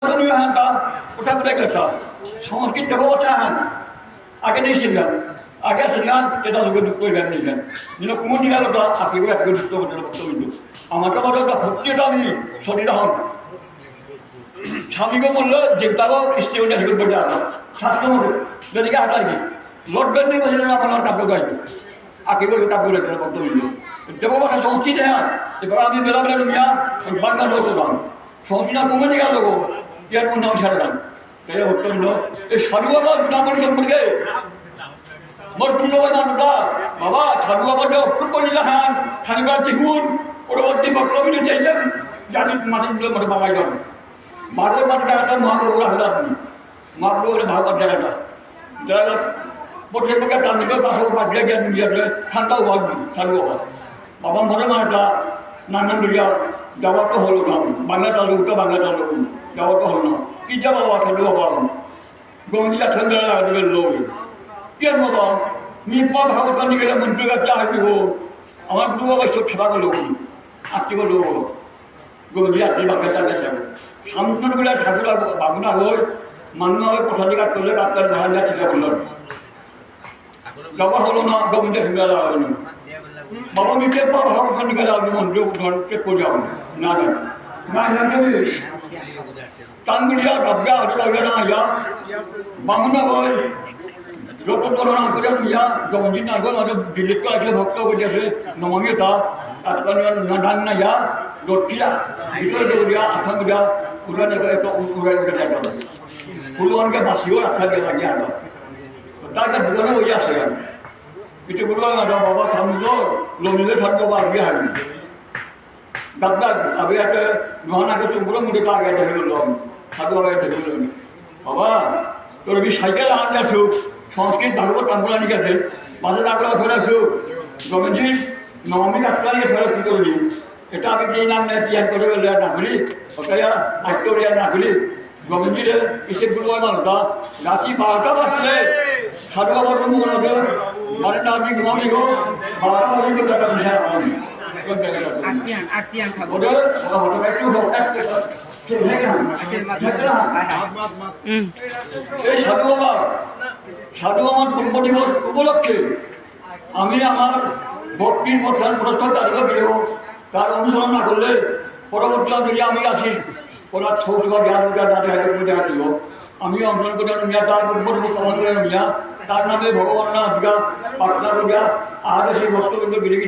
কোথা কোথায় গেছ সংস্কৃত ব্যবস্থা হান আগে নিয়েছিলেন আগে ছিলেন এটা লোক করবেন নিলেন কিন্তু কোনো দিকে লোক আপিও এক যুক্ত করতে বক্তব্য আমার তো কথা ভর্তিটা আমি শরীর হন স্বামীকে বললো যেটাও স্ত্রী হেগুলো বলতে আনা স্বাস্থ্য মতো যেদিকে আটা কি লড়বেন নেই বলছিলেন আপনার কাব্য গাইবে আঁকি করে কাব্য রেখে বক্তব্য দেবভাষা সংস্কৃতি হ্যাঁ এবার আমি বেলা বেলা মিয়া বাংলা লোক সংস্কৃতি কমে দিকে লোক ইয়ার মধ্যে আমি সারা তাই অত্যন্ত এই সাধু বাবা নামের সম্পর্কে মোর পুণ্যবাদ বাবা সাধু বাবা যে অপ্রুপ লীলা খান খানিবা চিহুন পরবর্তী বক্তব্য চাইছেন জানি মাটিগুলো মোটে বাবাই যান মাঠের মাঠে জায়গাটা মহাপ্রভু রাখেন আপনি মহাপ্রভুর ভাগবত জায়গাটা জায়গা প্রত্যেককে টান দিকে পাশে বাঁচলে গিয়ে দিয়ে ঠান্ডাও বাঁচবি সাধু বাবা বাবা মনে মানটা নানান দিকে যাওয়ার তো হলো না বাংলা চালু তো বাংলা চালু যাওয়ার তো হলো না কি যাবো বাবা সাধু বাবা গঙ্গিলা ঠান্ডা দেবেন লোক কেন বাবা মি পা ভাগবত নিয়ে গেলে মন্ত্রী গাছে আসবি আমার দু বাবা সব সেবা করলো আত্মীয় করলো গঙ্গিলা বাংলা চাল গেছে শামসুরগুলা ঠাকুর বাগুনা হয়ে মান্য হয়ে প্রসাদী কাট করলে ডাক্তার ভাড়া ছিল বলল যাওয়া হলো না গোবিন্দ সিংহ হলো না বাবা মিটে পা ভাগবত নিয়ে গেলে আপনি মন্ত্রী চেক করে যাবেন না জানেন টাঙ্গুলিয়া কাব্যা আগে না যা বাগুনা হয়ে যত করোনা করে ইয়া গমজি না গো আর দিল্লি তো আসলে ভক্ত বলেছে নমগে তা আজকাল নাডান না যা রটিয়া ভিতরে দৌড়িয়া আসাম যা উড়ানে করে তো উড়াই উড়ে যায় ফুলওয়ানকে বাসিও রাখা দিয়ে লাগে আর তাকে দুজনে ওই আসে কিছু বললো না বাবা সামনে লমিলে থাকবো বা আগে হারবি ডাক্তার আগে একটা গহনাকে চুমগুলো মুখে তো আগে দেখে গেল সাধু আগে দেখে গেল বাবা তোর কি সাইকেল আন যাচ্ছ সংস্কৃত ভাগবত টাঙ্গুলা নিয়ে গেছে মাঝে টাঙ্গুলা ধরে আসো গোবিন্দজি নবমী ডাক্তার নিয়ে ফেরত কি করবি এটা আমি যেই নাম নেই তিয়ার করে বললে না করি ওটাই আইটোরিয়া না করি গোবিন্দজির কিসের গুরু মানতা রাত্রি 12টা বাজলে সাধু বাবার রুম মনে মানে না আমি ঘুমাবি গো 12টা বাজলে টাকা বিষয় এই সাধু বাবা সাধু আমার পূর্ব দিবস উপলক্ষে আমি আমার ভক্তির প্রধান প্রস্তাব তালিকা বেরো তার অনুসরণ না করলে পরবর্তী যদি আমি আসি ওরা ছোট আসব আমি অনুসরণ করে মিয়া তার পূর্ব কমন করে মিয়া তার নামে ভগবান না আজকা পাটনা রোজা আর সেই ভক্তবৃন্দ বিরোধী